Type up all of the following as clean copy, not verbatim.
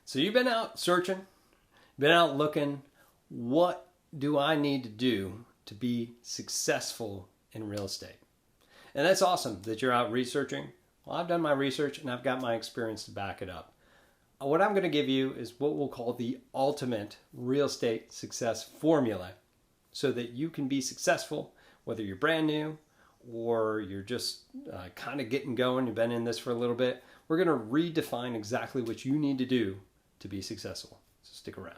So you've been out searching, been out looking, what do I need to do to be successful in real estate? And that's awesome that you're out researching. Well, I've done my research and I've got my experience to back it up. What I'm going to give you is what we'll call the ultimate real estate success formula so that you can be successful, whether you're brand new or you're just kind of getting going, you've been in this for a little bit. We're going to redefine exactly what you need to do to be successful. So stick around.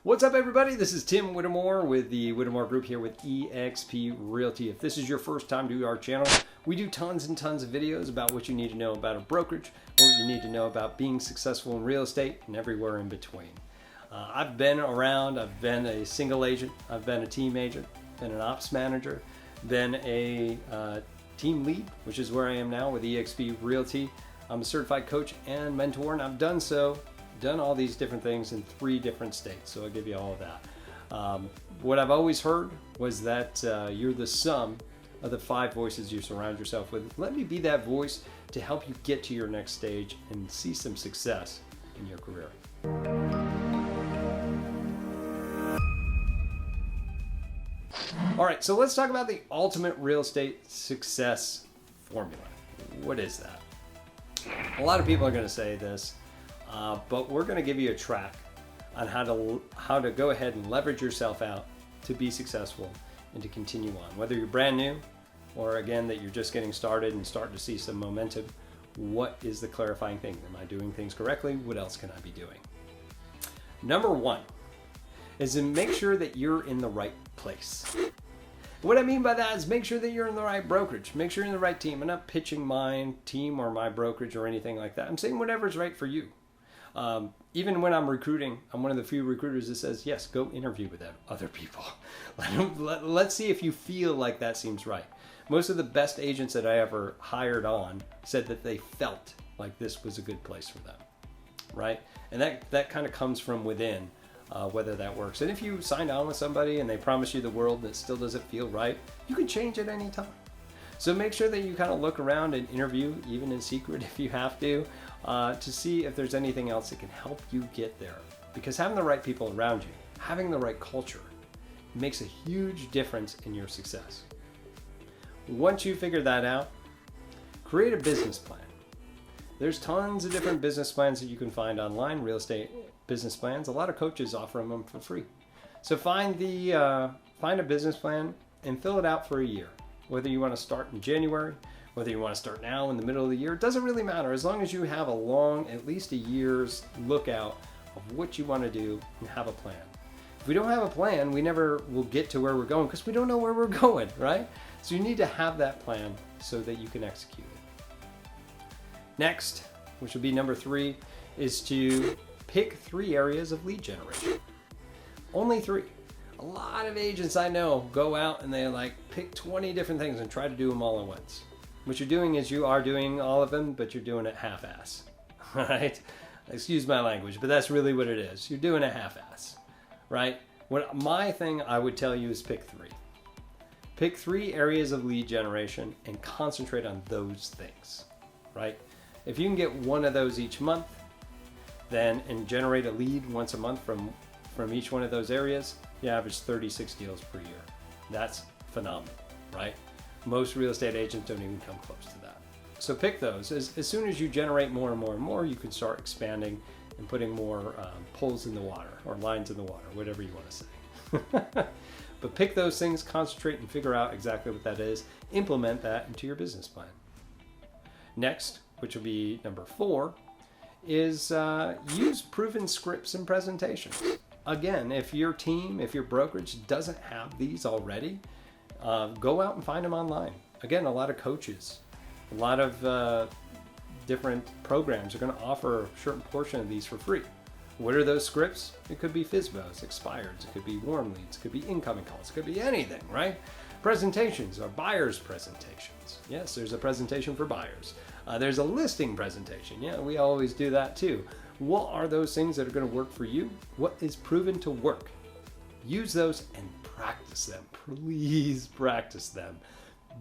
What's up, everybody? This is Tim Whittemore with the Whittemore Group here with eXp Realty. If this is your first time to our channel, we do tons and tons of videos about what you need to know about a brokerage, what you need to know about being successful in real estate, and everywhere in between. I've been around, I've been a single agent, I've been a team agent, been an ops manager, been a team lead, which is where I am now with eXp Realty. I'm a certified coach and mentor, and I've done all these different things in 3 different states, so I'll give you all of that. What I've always heard was that you're the sum of the 5 voices you surround yourself with. Let me be that voice to help you get to your next stage and see some success in your career. All right, so let's talk about the ultimate real estate success formula. What is that? A lot of people are going to say this. But we're going to give you a track on how to go ahead and leverage yourself out to be successful and to continue on. Whether you're brand new or again that you're just getting started and starting to see some momentum, what is the clarifying thing? Am I doing things correctly? What else can I be doing? Number 1 is to make sure that you're in the right place. What I mean by that is make sure that you're in the right brokerage. Make sure you're in the right team. I'm not pitching my team or my brokerage or anything like that. I'm saying whatever's right for you. Even when I'm recruiting, I'm one of the few recruiters that says, yes, go interview with other people. Let's see if you feel like that seems right. Most of the best agents that I ever hired on said that they felt like this was a good place for them, right? And that kind of comes from within, whether that works. And if you signed on with somebody and they promise you the world and it still doesn't feel right, you can change at any time. So make sure that you kind of look around and interview, even in secret if you have to see if there's anything else that can help you get there. Because having the right people around you, having the right culture, makes a huge difference in your success. Once you figure that out, create a business plan. There's tons of different business plans that you can find online, real estate business plans. A lot of coaches offer them for free. So find a business plan and fill it out for a year. Whether you want to start in January, whether you want to start now in the middle of the year, it doesn't really matter as long as you have at least a year's lookout of what you want to do and have a plan. If we don't have a plan, we never will get to where we're going because we don't know where we're going, right? So you need to have that plan so that you can execute it. Next, which would be number 3, is to pick 3 areas of lead generation. Only 3. A lot of agents I know go out and they pick 20 different things and try to do them all at once. What you're doing is you are doing all of them, but you're doing it half-ass, right? Excuse my language, but that's really what it is. You're doing it half-ass, right? My thing I would tell you is pick 3. Pick 3 areas of lead generation and concentrate on those things, right? If you can get 1 of those each month, and generate a lead once a month from each one of those areas, you average 36 deals per year. That's phenomenal, right? Most real estate agents don't even come close to that. So pick those. As soon as you generate more and more and more, you can start expanding and putting more poles in the water or lines in the water, whatever you want to say. But pick those things, concentrate and figure out exactly what that is. Implement that into your business plan. Next, which will be number 4, is use proven scripts and presentations. Again, if your team, if your brokerage doesn't have these already, go out and find them online. Again, a lot of coaches, a lot of different programs are going to offer a certain portion of these for free. What are those scripts? It could be FSBOs, expireds, it could be warm leads, it could be incoming calls, it could be anything, right? Presentations are buyers' presentations. Yes, there's a presentation for buyers. There's a listing presentation. Yeah, we always do that too. What are those things that are going to work for you? What is proven to work? Use those and practice them. Please practice them.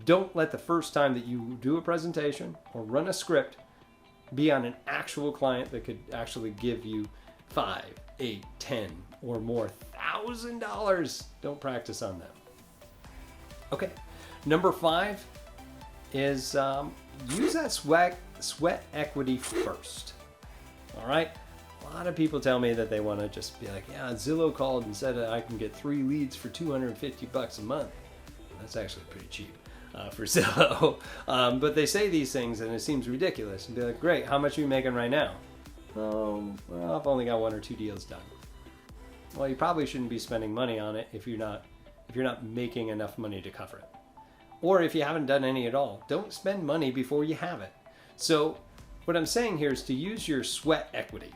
Don't let the first time that you do a presentation or run a script be on an actual client that could actually give you $5, $8, $10 or more $1,000. Don't practice on them. Okay, number 5 is use that sweat equity first. All right. A lot of people tell me that they want to just be like, yeah, Zillow called and said I can get 3 leads for $250 a month. That's actually pretty cheap for Zillow. But they say these things and it seems ridiculous. And be like, great, how much are you making right now? Oh, well, I've only got 1 or 2 deals done. Well, you probably shouldn't be spending money on it if you're not making enough money to cover it. Or if you haven't done any at all, don't spend money before you have it. So what I'm saying here is to use your sweat equity.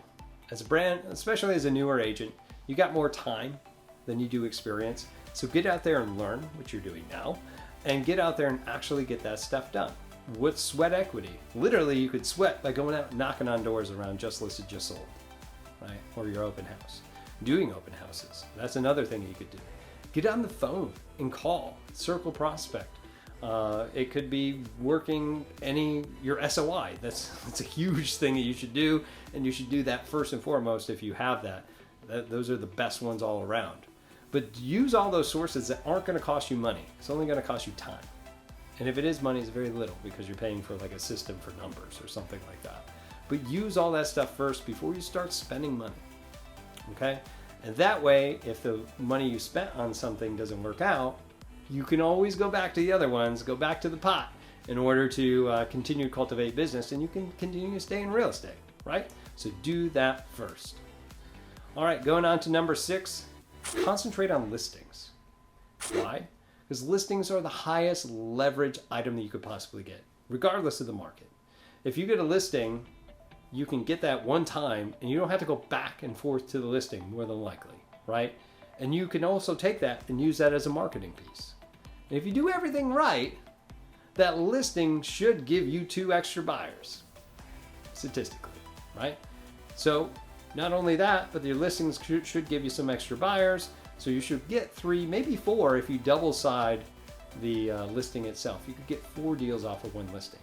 As a brand, especially as a newer agent, you got more time than you do experience. So get out there and learn, which you're doing now, and get out there and actually get that stuff done. With sweat equity, literally you could sweat by going out knocking on doors around just listed, just sold, right? Or your open house. Doing open houses, that's another thing you could do. Get on the phone and call, circle prospect. It could be working your SOI. That's a huge thing that you should do, and you should do that first and foremost if you have that. Those are the best ones all around. But use all those sources that aren't going to cost you money. It's only going to cost you time. And if it is money, it's very little because you're paying for like a system for numbers or something like that. But use all that stuff first before you start spending money. Okay? And that way, if the money you spent on something doesn't work out, you can always go back to the other ones, go back to the pot in order to continue to cultivate business, and you can continue to stay in real estate, right? So do that first. All right, going on to number 6, concentrate on listings. Why? Because listings are the highest leverage item that you could possibly get, regardless of the market. If you get a listing, you can get that one time, and you don't have to go back and forth to the listing more than likely, right? And you can also take that and use that as a marketing piece. And if you do everything right, that listing should give you 2 extra buyers, statistically, right? So not only that, but your listings should give you some extra buyers. So you should get 3, maybe 4 if you double side the listing itself. You could get 4 deals off of one listing.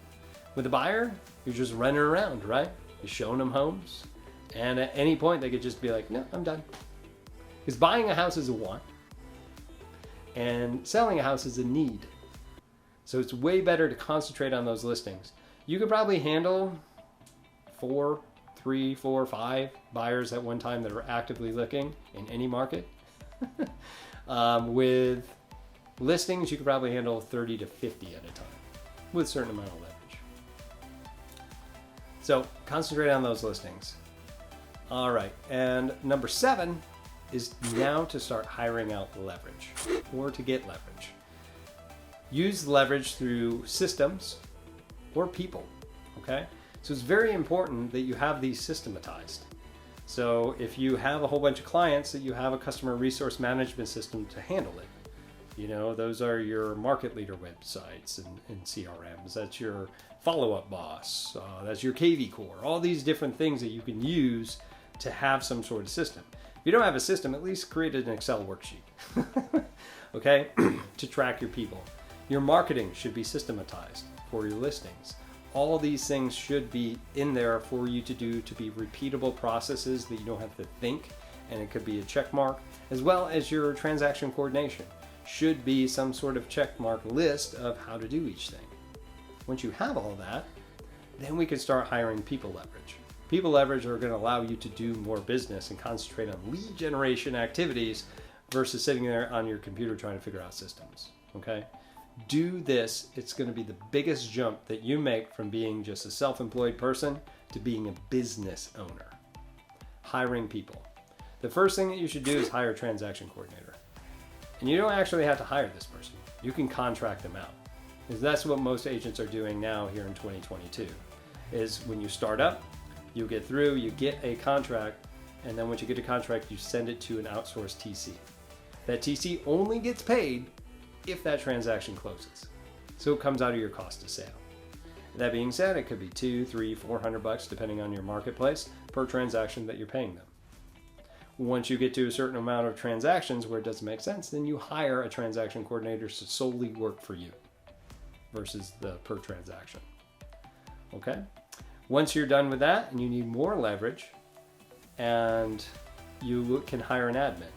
With a buyer, you're just running around, right? You're showing them homes. And at any point, they could just be like, no, I'm done. Because buying a house is a want. And selling a house is a need. So it's way better to concentrate on those listings. You could probably handle 3, 4, 5 buyers at one time that are actively looking in any market. With listings, you could probably handle 30 to 50 at a time with a certain amount of leverage. So concentrate on those listings. All right, and number 7 is now to start hiring out leverage or to get leverage. Use leverage through systems or people, okay? So it's very important that you have these systematized. So if you have a whole bunch of clients, that you have a customer resource management system to handle it. You know, those are your market leader websites and CRMs. That's your follow-up boss. That's your KV core. All these different things that you can use to have some sort of system. If you don't have a system, at least create an Excel worksheet, okay, to track your people. Your marketing should be systematized for your listings. All these things should be in there for you to do to be repeatable processes that you don't have to think, and it could be a check mark, as well as your transaction coordination should be some sort of check mark list of how to do each thing. Once you have all that, then we can start hiring people leverage. People leverage are going to allow you to do more business and concentrate on lead generation activities versus sitting there on your computer trying to figure out systems, okay? Do this. It's going to be the biggest jump that you make from being just a self-employed person to being a business owner. Hiring people. The first thing that you should do is hire a transaction coordinator. And you don't actually have to hire this person. You can contract them out. Because that's what most agents are doing now here in 2022. Is when you start up, you get through, you get a contract, and then once you get a contract, you send it to an outsourced TC. That TC only gets paid if that transaction closes. So it comes out of your cost of sale. That being said, it could be $200, $300, $400 depending on your marketplace per transaction that you're paying them. Once you get to a certain amount of transactions where it doesn't make sense, then you hire a transaction coordinator to solely work for you versus the per transaction. Okay? Once you're done with that and you need more leverage, and you can hire an admin.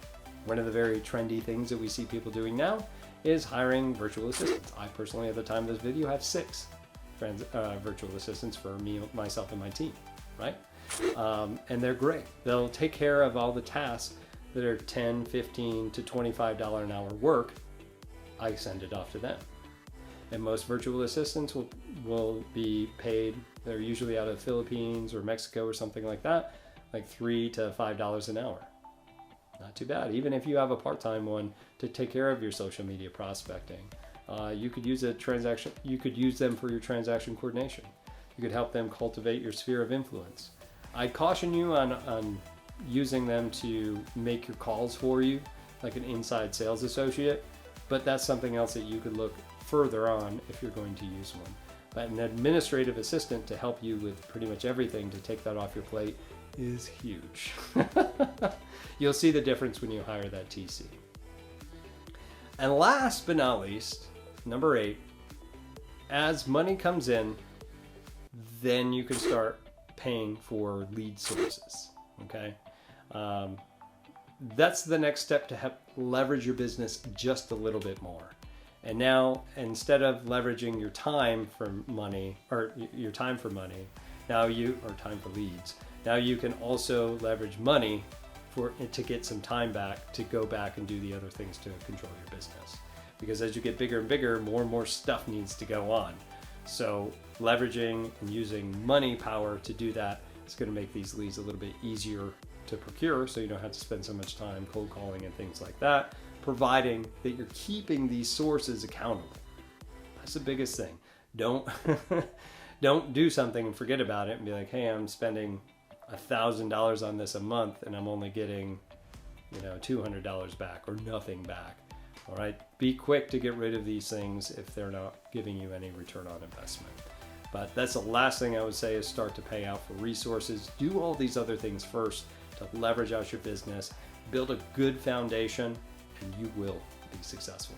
One of the very trendy things that we see people doing now is hiring virtual assistants. I personally, at the time of this video, have 6 virtual assistants for me, myself, and my team, right? And they're great. They'll take care of all the tasks that are $10, $15 to $25 an hour work. I send it off to them. And most virtual assistants will be paid, they're usually out of the Philippines or Mexico or something like that, like $3 to $5 an hour. Not too bad. Even if you have a part-time one to take care of your social media prospecting, you could use you could use them for your transaction coordination. You could help them cultivate your sphere of influence. I'd caution you on using them to make your calls for you, like an inside sales associate, but that's something else that you could look further on if you're going to use one. But an administrative assistant to help you with pretty much everything to take that off your plate is huge. You'll see the difference when you hire that TC. And last but not least, number 8, as money comes in, then you can start paying for lead sources. Okay, that's the next step to help leverage your business just a little bit more. And now, instead of leveraging your time for money, or your time for money, or time for leads, now you can also leverage money to get some time back to go back and do the other things to control your business. Because as you get bigger and bigger, more and more stuff needs to go on. So leveraging and using money power to do that is going to make these leads a little bit easier to procure, so you don't have to spend so much time cold calling and things like that, providing that you're keeping these sources accountable. That's the biggest thing. Don't do something and forget about it and be like, hey, I'm spending $1,000 on this a month and I'm only getting, $200 back or nothing back. All right, be quick to get rid of these things if they're not giving you any return on investment. But that's the last thing I would say, is start to pay out for resources. Do all these other things first to leverage out your business, build a good foundation, and you will be successful.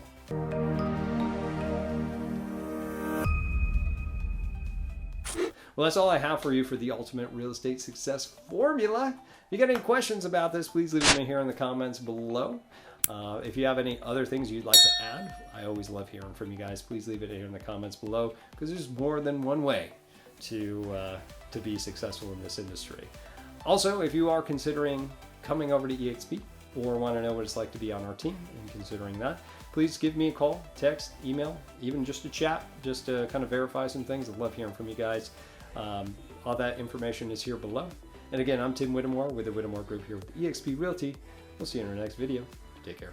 Well, that's all I have for you for the Ultimate Real Estate Success Formula. If you got any questions about this, please leave them here in the comments below. If you have any other things you'd like to add, I always love hearing from you guys. Please leave it here in the comments below, because there's more than one way to be successful in this industry. Also, if you are considering coming over to eXp or want to know what it's like to be on our team and considering that, please give me a call, text, email, even just a chat, just to kind of verify some things. I'd love hearing from you guys. All that information is here below. And again, I'm Tim Whittemore with the Whittemore Group here with eXp Realty. We'll see you in our next video. Take care.